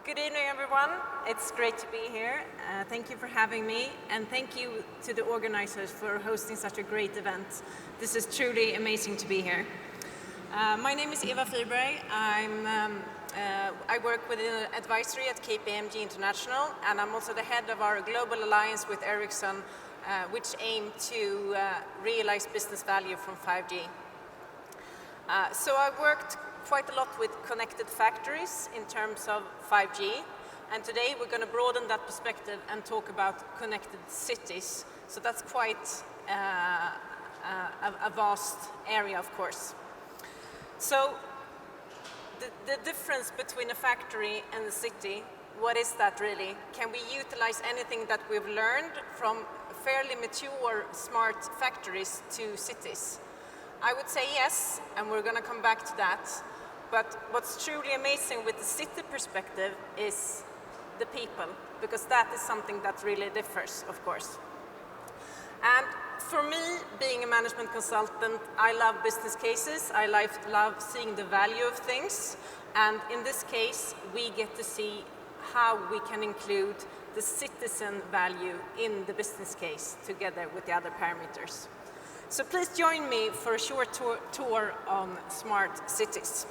Good evening, everyone. It's great to be here. Thank you for having me, and thank you to the organizers for hosting such a great event. This is truly amazing to be here. My name is Eva Fibers. I work within advisory at KPMG International, and I'm also the head of our global alliance with Ericsson, which aim to realize business value from 5G. So I worked quite a lot with connected factories in terms of 5G, and today we're going to broaden that perspective and talk about connected cities. So that's quite a vast area, of course. So the difference between a factory and a city, what is that really? Can we utilize anything that we've learned from fairly mature smart factories to cities? I would say yes, and we're going to come back to that. But what's truly amazing with the city perspective is the people, because that is something that really differs, of course. And for me, being a management consultant, I love business cases. I love seeing the value of things. And in this case, we get to see how we can include the citizen value in the business case together with the other parameters. So please join me for a short tour on smart cities.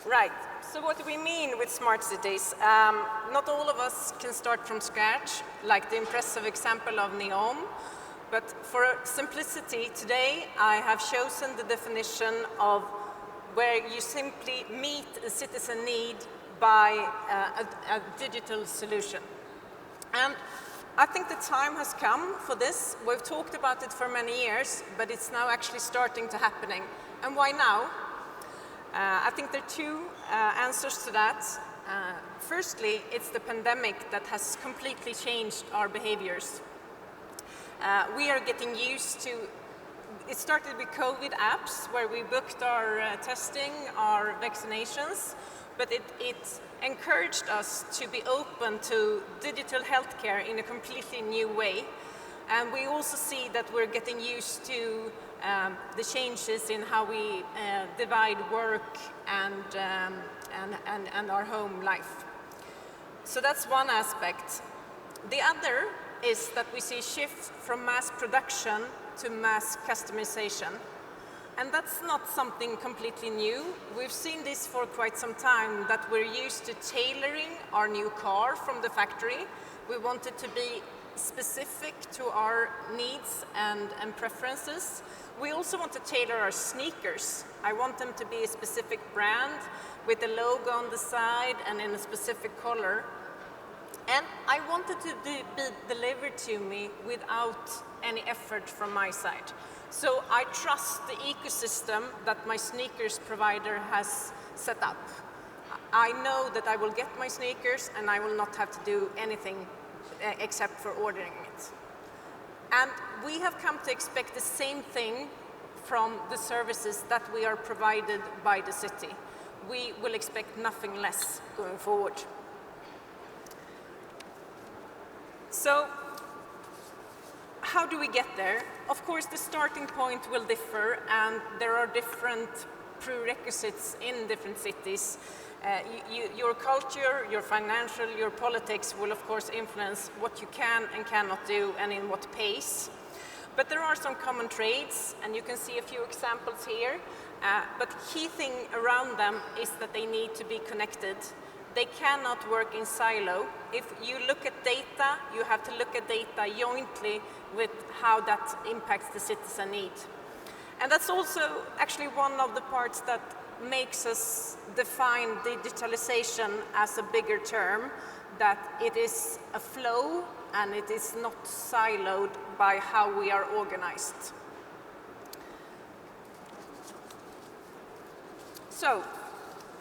Right, so what do we mean with smart cities? Not all of us can start from scratch, like the impressive example of Neom, but for simplicity today, I have chosen the definition of where you simply meet a citizen need by a digital solution. And I think the time has come for this. We've talked about it for many years, but it's now actually starting to happening. And why now? I think there are two answers to that. Firstly, it's the pandemic that has completely changed our behaviors. We are getting used to, it started with COVID apps where we booked our testing, our vaccinations, but it encouraged us to be open to digital healthcare in a completely new way. And we also see that we're getting used to the changes in how we divide work and our home life. So that's one aspect. The other is that we see a shift from mass production to mass customization. And that's not something completely new. We've seen this for quite some time, that we're used to tailoring our new car from the factory. We want it to be specific to our needs and preferences. We also want to tailor our sneakers. I want them to be a specific brand with a logo on the side and in a specific color. And I want it to be delivered to me without any effort from my side. So I trust the ecosystem that my sneakers provider has set up. I know that I will get my sneakers and I will not have to do anything except for ordering it. And we have come to expect the same thing from the services that we are provided by the city. We will expect nothing less going forward. So, how do we get there? Of course, the starting point will differ, and there are different prerequisites in different cities. Your culture, your financial, your politics will of course influence what you can and cannot do and in what pace. But there are some common traits, and you can see a few examples here. But key thing around them is that they need to be connected. They cannot work in silo. If you look at data, you have to look at data jointly with how that impacts the citizen need. And that's also actually one of the parts that makes us define digitalization as a bigger term, that it is a flow and it is not siloed by how we are organized. So,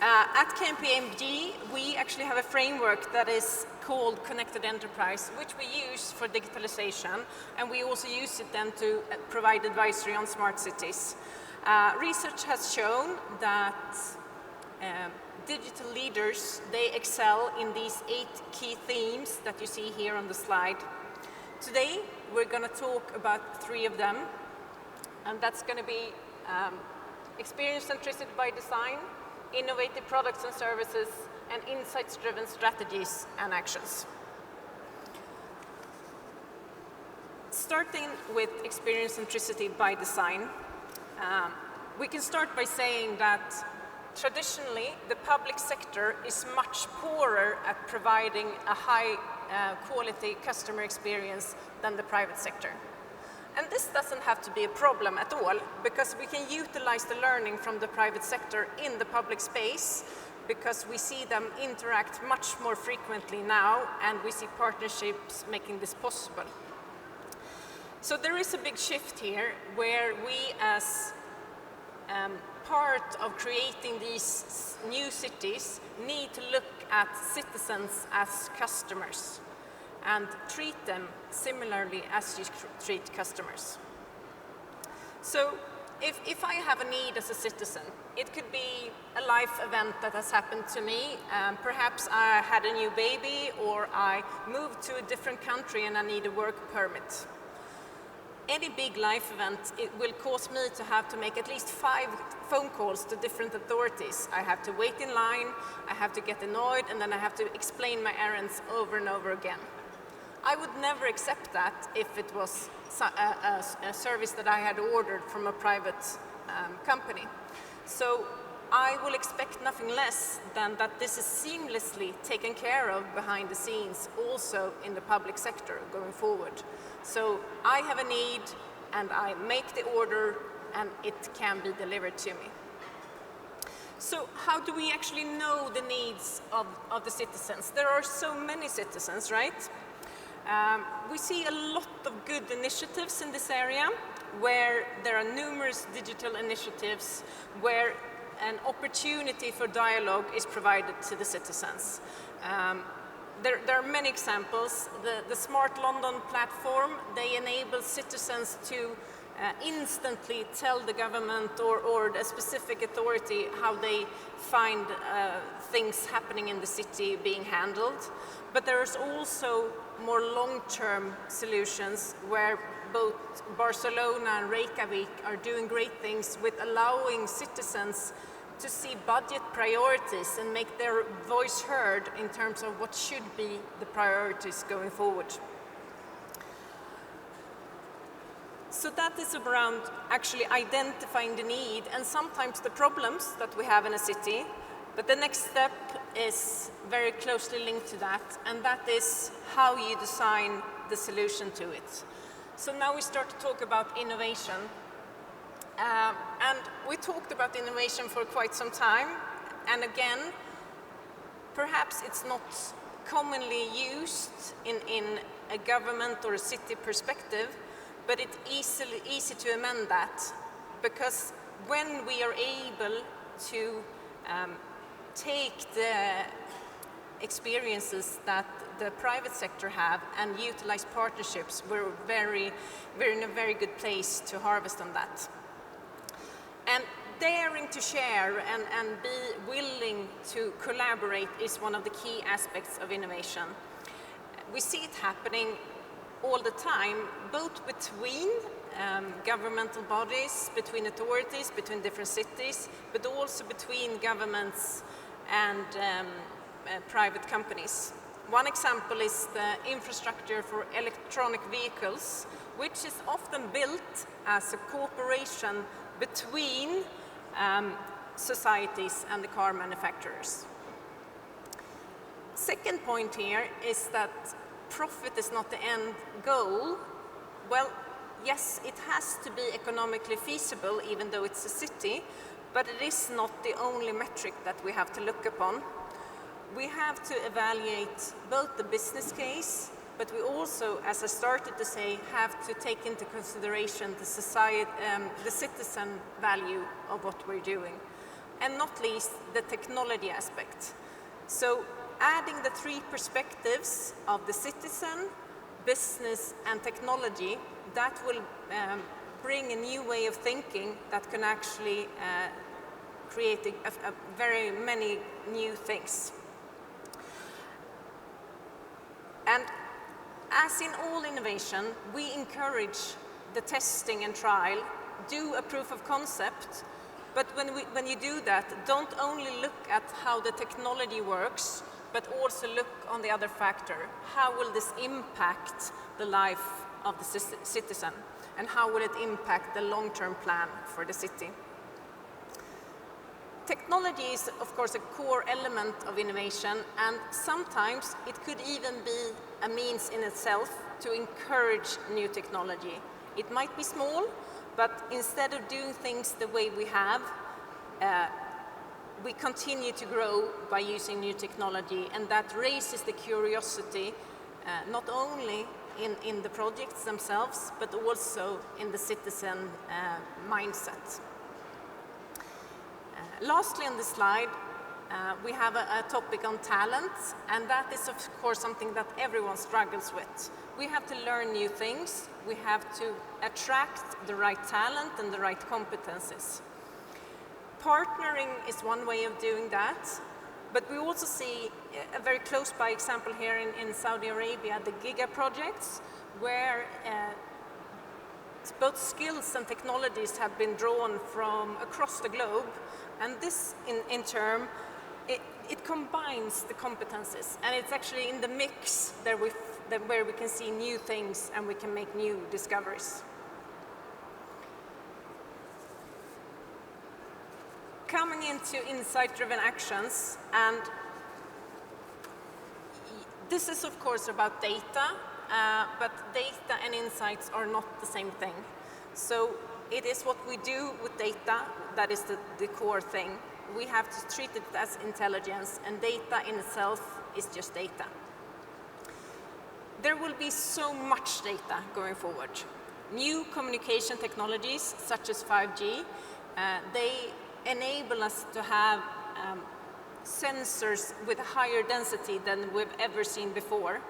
at KPMG, we actually have a framework that is called Connected Enterprise, which we use for digitalization, and we also use it then to provide advisory on smart cities. Research has shown that digital leaders, they excel in these 8 key themes that you see here on the slide. Today, we're going to talk about 3 of them, and that's going to be experience centricity by design, innovative products and services, and insights-driven strategies and actions. Starting with experience centricity by design, we can start by saying that traditionally the public sector is much poorer at providing a high quality customer experience than the private sector. And this doesn't have to be a problem at all, because we can utilize the learning from the private sector in the public space, because we see them interact much more frequently now, and we see partnerships making this possible. So there is a big shift here where we, as part of creating these new cities, need to look at citizens as customers and treat them similarly as you treat customers. So if I have a need as a citizen, it could be a life event that has happened to me. Perhaps I had a new baby, or I moved to a different country and I need a work permit. Any big life event, it will cause me to have to make at least 5 phone calls to different authorities. I have to wait in line, I have to get annoyed, and then I have to explain my errands over and over again. I would never accept that if it was a service that I had ordered from a private company. So I will expect nothing less than that this is seamlessly taken care of behind the scenes, also in the public sector going forward. So I have a need, and I make the order, and it can be delivered to me. So how do we actually know the needs of the citizens? There are so many citizens, right? We see a lot of good initiatives in this area, where there are numerous digital initiatives, where an opportunity for dialogue is provided to the citizens. There are many examples. The Smart London platform, they enable citizens to instantly tell the government or a specific authority how they find things happening in the city being handled. But there's also more long-term solutions where both Barcelona and Reykjavik are doing great things with allowing citizens to see budget priorities and make their voice heard in terms of what should be the priorities going forward. So that is around actually identifying the need and sometimes the problems that we have in a city. But the next step is very closely linked to that, and that is how you design the solution to it. So now we start to talk about innovation. And we talked about innovation for quite some time, and again, perhaps it's not commonly used in a government or a city perspective, but it's easy to amend that, because when we are able to take the experiences that the private sector have and utilize partnerships, we're in a very good place to harvest on that. And daring to share and be willing to collaborate is one of the key aspects of innovation. We see it happening all the time, both between governmental bodies, between authorities, between different cities, but also between governments and private companies. One example is the infrastructure for electronic vehicles, which is often built as a cooperation between societies and the car manufacturers. Second point here is that profit is not the end goal. Well, yes, it has to be economically feasible, even though it's a city, but it is not the only metric that we have to look upon. We have to evaluate both the business case, but we also, as I started to say, have to take into consideration the citizen value of what we're doing, and not least the technology aspect. So adding the 3 perspectives of the citizen, business, and technology, that will bring a new way of thinking that can actually create a very many new things. And as in all innovation, we encourage the testing and trial, do a proof of concept, But when you do that, don't only look at how the technology works, but also look on the other factor. How will this impact the life of the citizen? And how will it impact the long-term plan for the city? Technology is, of course, a core element of innovation, and sometimes it could even be a means in itself to encourage new technology. It might be small, but instead of doing things the way we have, we continue to grow by using new technology, and that raises the curiosity, not only in the projects themselves, but also in the citizen mindset. Lastly on this slide, we have a topic on talent, and that is of course something that everyone struggles with. We have to learn new things, we have to attract the right talent and the right competencies. Partnering is one way of doing that, but we also see a very close by example here in Saudi Arabia, the Giga projects, where both skills and technologies have been drawn from across the globe, and this in turn, it combines the competences, and it's actually in the mix where we can see new things and we can make new discoveries. Coming into insight-driven actions, and this is of course about data, but data and insights are not the same thing. So it is what we do with data that is the core thing. We have to treat it as intelligence, and data in itself is just data. There will be so much data going forward. New communication technologies such as 5G, they enable us to have sensors with a higher density than we've ever seen before.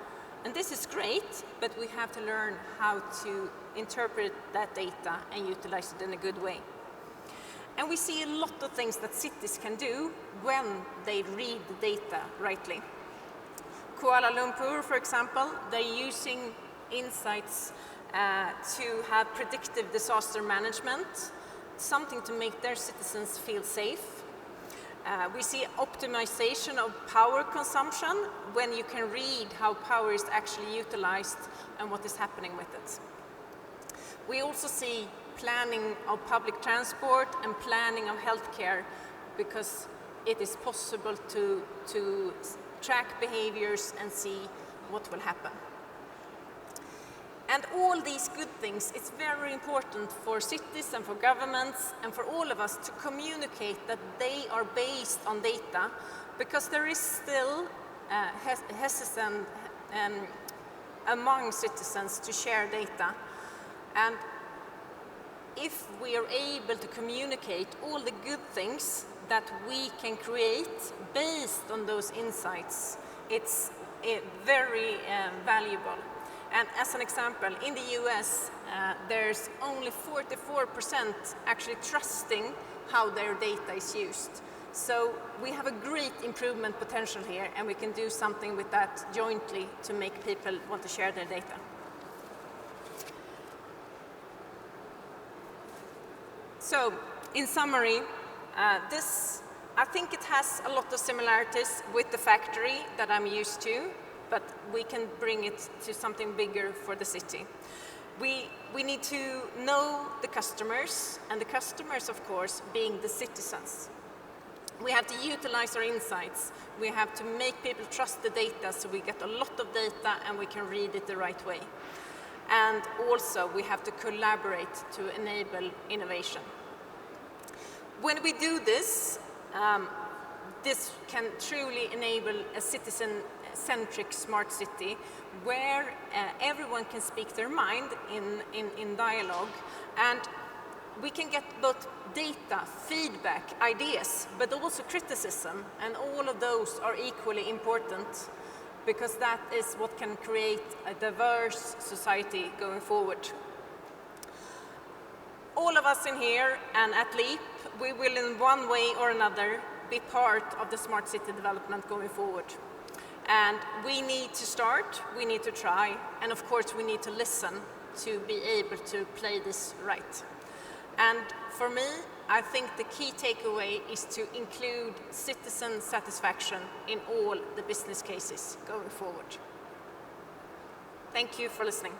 And this is great, but we have to learn how to interpret that data and utilize it in a good way. And we see a lot of things that cities can do when they read the data rightly. Kuala Lumpur, for example, they're using insights to have predictive disaster management, something to make their citizens feel safe. We see optimization of power consumption when you can read how power is actually utilized and what is happening with it. We also see planning of public transport and planning of healthcare, because it is possible to track behaviors and see what will happen. And all these good things, it's very important for cities and for governments and for all of us to communicate that they are based on data, because there is still hesitation among citizens to share data. And if we are able to communicate all the good things that we can create based on those insights, it's very valuable. And as an example, in the US, there's only 44% actually trusting how their data is used. So we have a great improvement potential here, and we can do something with that jointly to make people want to share their data. So, in summary, I think it has a lot of similarities with the factory that I'm used to, but we can bring it to something bigger for the city. We need to know the customers, and the customers, of course, being the citizens. We have to utilize our insights. We have to make people trust the data, so we get a lot of data and we can read it the right way. And also, we have to collaborate to enable innovation. When we do this, this can truly enable a citizen-centric smart city where everyone can speak their mind in dialogue, and we can get both data, feedback, ideas, but also criticism, and all of those are equally important, because that is what can create a diverse society going forward. All of us in here and at LEAP, we will in one way or another be part of the smart city development going forward. And we need to start, we need to try, and of course we need to listen to be able to play this right. And for me, I think the key takeaway is to include citizen satisfaction in all the business cases going forward. Thank you for listening.